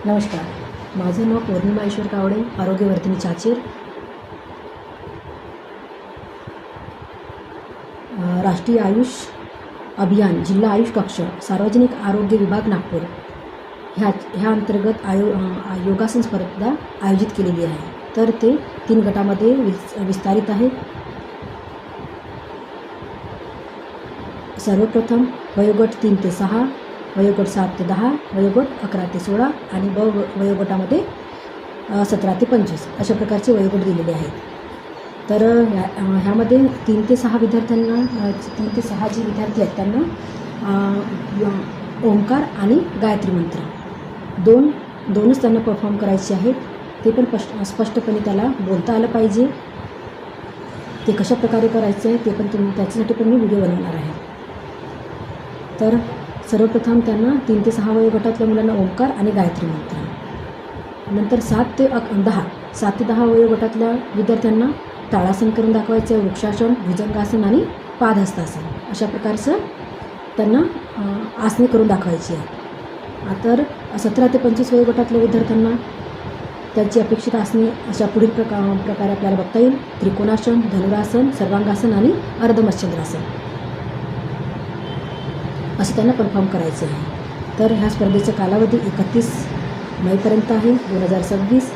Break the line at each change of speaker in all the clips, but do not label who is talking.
नमस्कार, माझं नाव पौर्णिमा ईश्वर कावडे, आरोग्यवर्धिनी चाचेर, राष्ट्रीय आयुष अभियान जिल्हा आयुष कक्ष सार्वजनिक आरोग्य विभाग नागपूर ह्या अंतर्गत योगासन स्पर्धा आयोजित केलेली आहे. तर ते 3 गटामध्ये विस्तारित आहे. सर्वप्रथम वयोगट 3 ते 6, वयोगट 7 ते 10, वयोगट 11 ते 16 आणि वयोगटामध्ये 17 ते 25 अशा प्रकारचे वयोगट दिलेले आहेत. तर ह्यामध्ये 3 ते 6 विद्यार्थ्यांना 3 ते 6 जे विद्यार्थी आहेत त्यांना ओंकार आणि गायत्री मंत्र दोनच त्यांना परफॉर्म करायचे आहेत. ते पण स्पष्टपणे त्याला बोलता आलं पाहिजे. ते कशा प्रकारे करायचं आहे ते पण त्याच्यासाठी पण मी व्हिडिओ बनवणार आहे. तर सर्वप्रथम त्यांना 3 ते 6 वयोगटातल्या मुलांना ओंकार आणि गायत्री मंत्र, नंतर 7 ते 10 वयोगटातल्या विद्यार्थ्यांना ताळासन करून दाखवायचं आहे, वृक्षासन, भुजंगासन आणि पादहस्तासन अशा प्रकारचं त्यांना आसने करून दाखवायची आहे. तर 17 ते 25 वयोगटातल्या विद्यार्थ्यांना त्यांची अपेक्षित आसने अशा पुढील प्रकारे आपल्याला बघता येईल: त्रिकोणासन, धनुरासन, सर्वांगासन आणि अर्धमत्स्यंद्रासन असं त्यांना परफॉर्म करायचं आहे. तर ह्या स्पर्धेचा कालावधी 31 मेपर्यंत आहे 2026.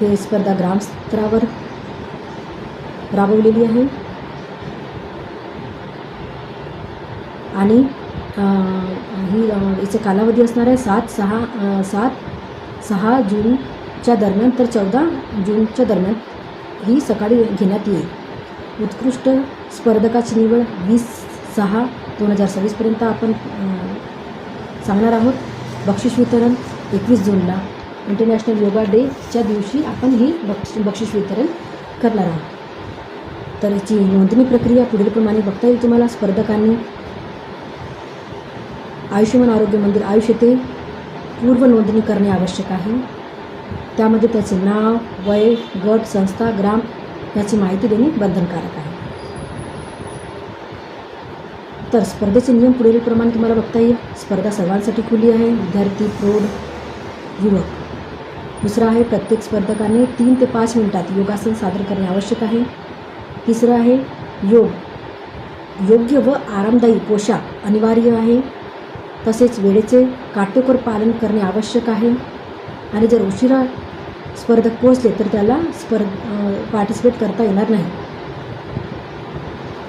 हे स्पर्धा ग्रामस्तरावर राबवलेली आहे आणि हिचा कालावधी असणार आहे 6 जूनच्या दरम्यान तर 14 जूनच्या दरम्यान ही सकाळी घेण्यात येईल. उत्कृष्ट स्पर्धकाची निवड 20/6/2026 आपण सांगणार आहोत. बक्षीस वितरण 21 जूनला इंटरनॅशनल योगा डेच्या दिवशी आपण ही बक्षीस वितरण करणार आहोत. तर याची नोंदणी प्रक्रिया पुढीलप्रमाणे बघता येईल तुम्हाला. स्पर्धकांनी आयुष्यमान आरोग्य मंदिर आयुष येथे पूर्व नोंदणी करणे आवश्यक आहे. त्यामध्ये त्याचे नाव, वय, गट, संस्था, ग्राम याची माहिती देणे बंधनकारक आहे. तर स्पर्धेचे नियम पुढीलप्रमाणे तुम्हाला बघता येईल. स्पर्धा सर्वांसाठी खुली आहे, विद्यार्थी, प्रौढ, युवक. दुसरं आहे, प्रत्येक स्पर्धकाने 3 ते 5 मिनिटात योगासन सादर करणे आवश्यक आहे. तिसरं आहे, योग्य व आरामदायी पोशाख अनिवार्य आहे. तसेच वेळेचे काटेकोर पालन करणे आवश्यक आहे आणि जर उशिरा स्पर्धक पोहोचले तर त्याला पार्टिसिपेट करता येणार नाही.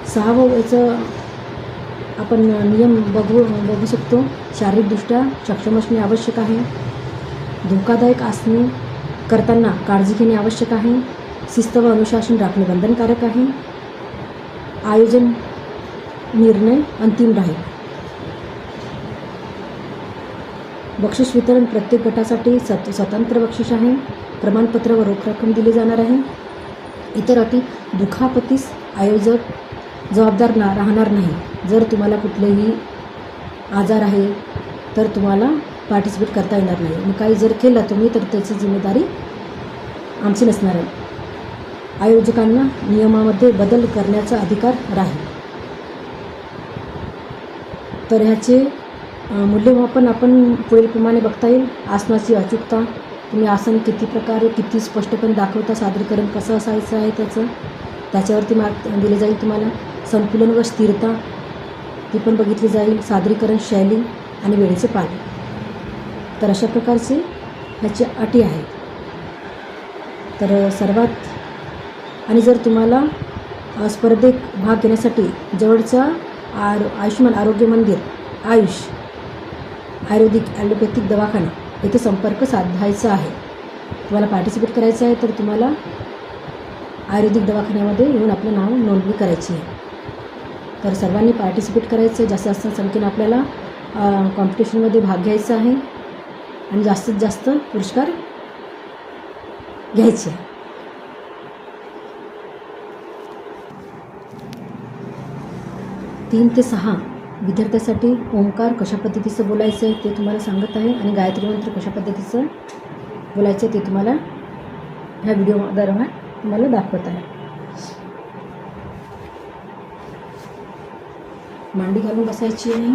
6वं याचं आपण नियम बघू शकतो. शारीरिकदृष्ट्या सक्षम असणे आवश्यक आहे. धोकादायक आसने करताना काळजी घेणे आवश्यक आहे. शिस्त व अनुशासन राखणे बंधनकारक आहे. आयोजन निर्णय अंतिम राहील. बक्षीस वितरण प्रत्येक गटासाठी स्वतंत्र बक्षीस आहे. प्रमाणपत्र व रोख रक्कम दिली जाणार आहे. इतर अटी: दुखापतीस आयोजक जबाबदार राहणार नाही. जर तुम्हाला कुठलेही आजार आहे तर तुम्हाला पार्टिसिपेट करता येणार नाही आणि काही जर केलं तुम्ही तर त्याची जिम्मेदारी आमची नसणार आहे. आयोजकांना नियमामध्ये बदल करण्याचा अधिकार राहील. तर ह्याचे मूल्यमापन आपण पुढीलप्रमाणे बघता येईल. आसनाची अचूकता, तुम्ही आसन किती स्पष्टपणे दाखवता, सादरीकरण कसं असायचं आहे त्याच्यावरती मार्क दिले जाईल तुम्हाला. संतुलन व स्थिरता ती पण बघितली जाईल. सादरीकरण शैली आणि वेळेचे पालन. तर अशा प्रकारचे ह्याचे अटी आहेत. तर सर्वात आणि जर तुम्हाला स्पर्धेत भाग घेण्यासाठी जवळचा आयुष्यमान आरोग्य मंदिर आयुष आयुर्वेदिक ॲलोपॅथिक दवाखाना येथे संपर्क साधायचा आहे. तुम्हाला पार्टिसिपेट करायचं आहे तर तुम्हाला आयुर्वेदिक दवाखान्यामध्ये येऊन आपलं नाव नोंदणी करायची आहे. तर सर्वांनी पार्टिसिपेट करायचं आहे. जास्त संख्येने आपल्याला कॉम्पिटिशनमध्ये भाग घ्यायचा आहे आणि जास्तीत जास्त पुरस्कार घ्यायचे आहे. तीन ते 6 विद्यार्थ्यासाठी ओंकार कशा पद्धतीचं बोलायचं आहे ते तुम्हाला सांगत आहे आणि गायत्री मंत्र कशा पद्धतीचं बोलायचं आहे ते तुम्हाला ह्या व्हिडिओ दरम्यान तुम्हाला दाखवत आहे. मांडी घालून बसायची आहे.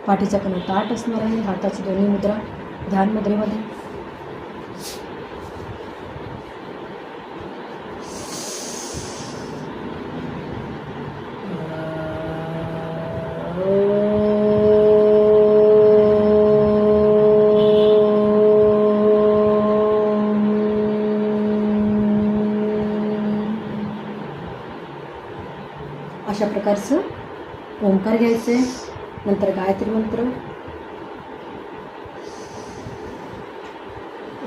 पाठीचा कणा ताठ असणार आहे. हाताची दोन्ही मुद्रा ध्यान मुद्रेमध्ये. अशा प्रकारचं ओंकार घ्यायचं आहे. नंतर गायत्री मंत्र.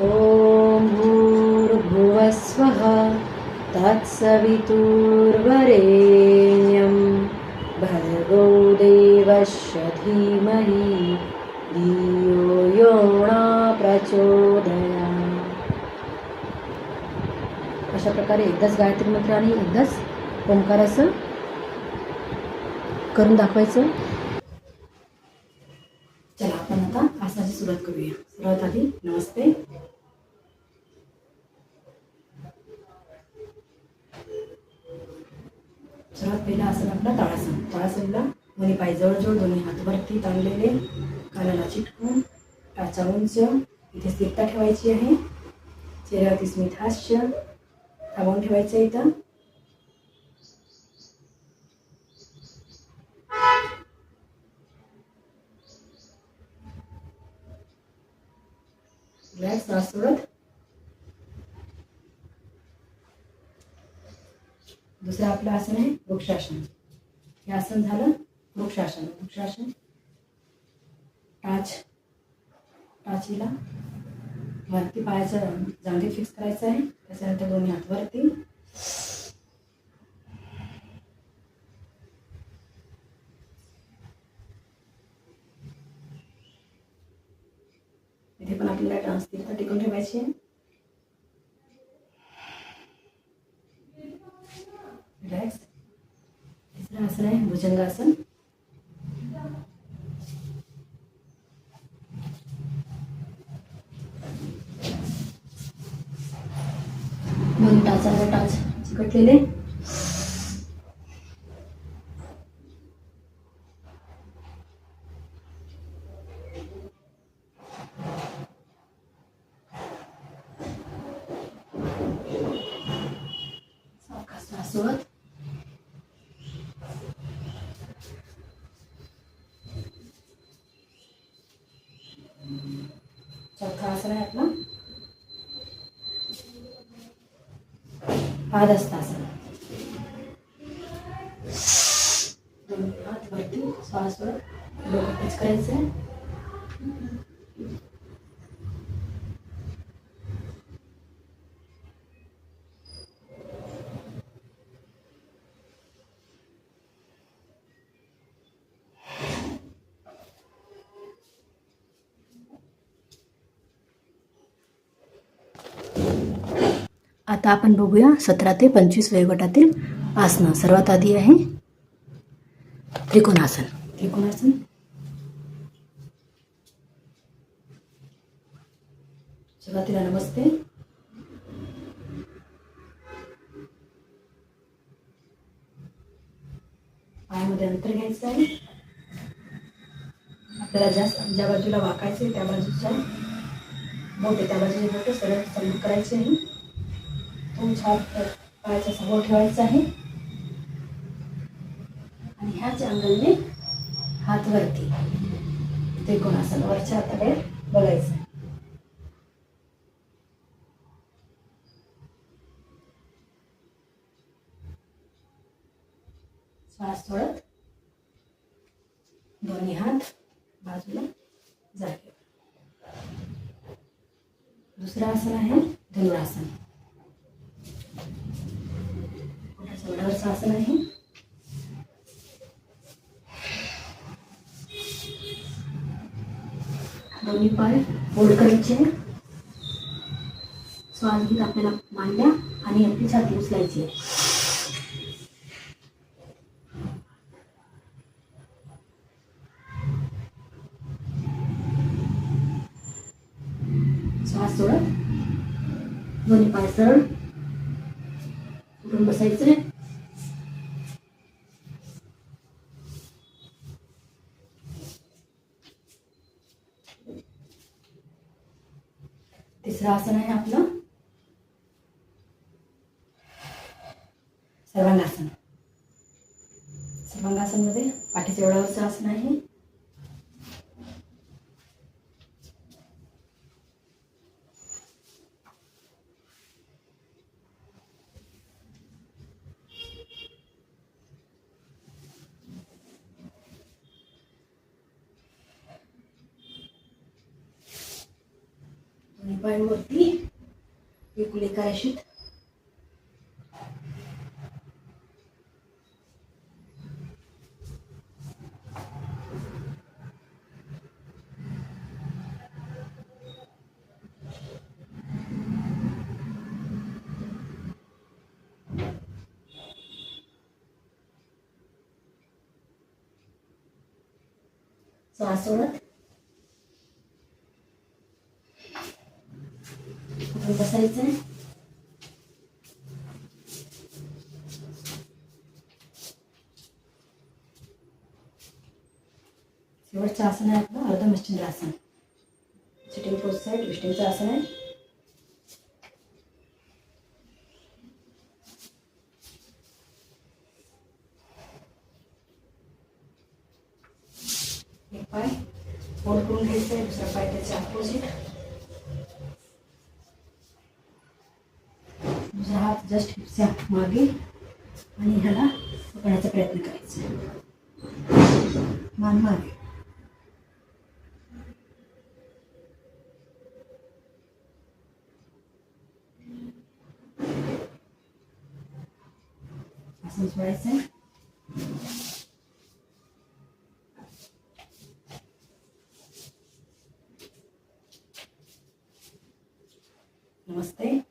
ओम भूर्भुवस्वः तत्सवितुर्वरेण्यं भर्गो देवस्य धीमहि धियो यो न प्रचोदयात्. अशा प्रकारे एकदाच गायत्री मंत्र आणि एकदाच ओंकाराचं करून दाखवायचं. चला आपण आता आसनाची सुरुवात करूया. सर्वात आधी नमस्ते. सर्वात पहिला आसन आपला ताडासन. ताडासनला दोन्ही पाय जवळजवळ, दोन्ही हात वरती ताणलेले, कानाला चिटकून, टाचा उंच, इथे स्थिरता ठेवायची आहे. चेहऱ्यावरती स्मित हास्य थांबवून ठेवायचं इथं. रिलॅक्स श्वास सोडत. दुसरं आपलं आसन आहे वृक्षासन. हे आसन झालं वृक्षासन. वृक्षासन टाचीला वरती पायाचं जांघेत फिक्स करायचं आहे. त्याच्यानंतर दोन्ही हात वरती. इथे पण आपल्याला स्थिरता टिकून ठेवायची आहे. रिलॅक्स. तिसरं आसन आहे भुजंगासन. दोन टाचावर टाच चिकटलेले. सोबत चौथा आसन आहे आपला पादहस्तासन. दोन्ही हात वरती, श्वासवर डोकं टच करायचं आहे. आता आपण बघूया 17 ते 25 वयोगटातील आसनं. सर्वात आधी आहे त्रिकोणासन. त्रिकोणासन सुरुवातीला नमस्ते. पायामध्ये अंतर घ्यायचं आहे. आपल्याला ज्या बाजूला वाकायचे त्या बाजूच्या बोट त्या बाजूचे बोट सरळ चालू करायचे आहे. तो छाप पायाच्या समोर ठेवायचा आहे आणि ह्याच अँगलने हात वरती त्रिकोणासन वरच्या हाताकडे बघायचं. श्वास सोडत दोन्ही हात बाजूला जागे. दुसरं आसन आहे धनुरासन. वडावरचं आसन आहे. दोन्ही पाय फोल्ड करायचे. श्वास घेत आपल्याला मांड्या आणि आपली छाती उचलायची आहे. श्वास सोडत दोन्ही पाय सरळ उठून बसायचे. तिसरं आसन आहे आपलं सर्वांगासन. सर्वांगासनमध्ये पाठीच्या एवढ्यावरचं आसन आहे. दोन्ही पाय वरती बिलकुल एका रेषेत. श्वास सोडत आपण बसायचंय. शेवटचं आसन आहे आपलं अर्ध मच्छिंद्र आसन. सिटिंग पोस्ट आहे, ट्विस्टिंगचं आसन आहे. एक पाय फोल्ड करून घ्यायचा आहे, दुसरा पाय त्याच्या अपोजिट. दुसरा हात जस्ट हिपच्या मागे आणि ह्याला पकडायचा प्रयत्न करायचा. मान मागे. आसन सोडायचं आहे. नमस्ते.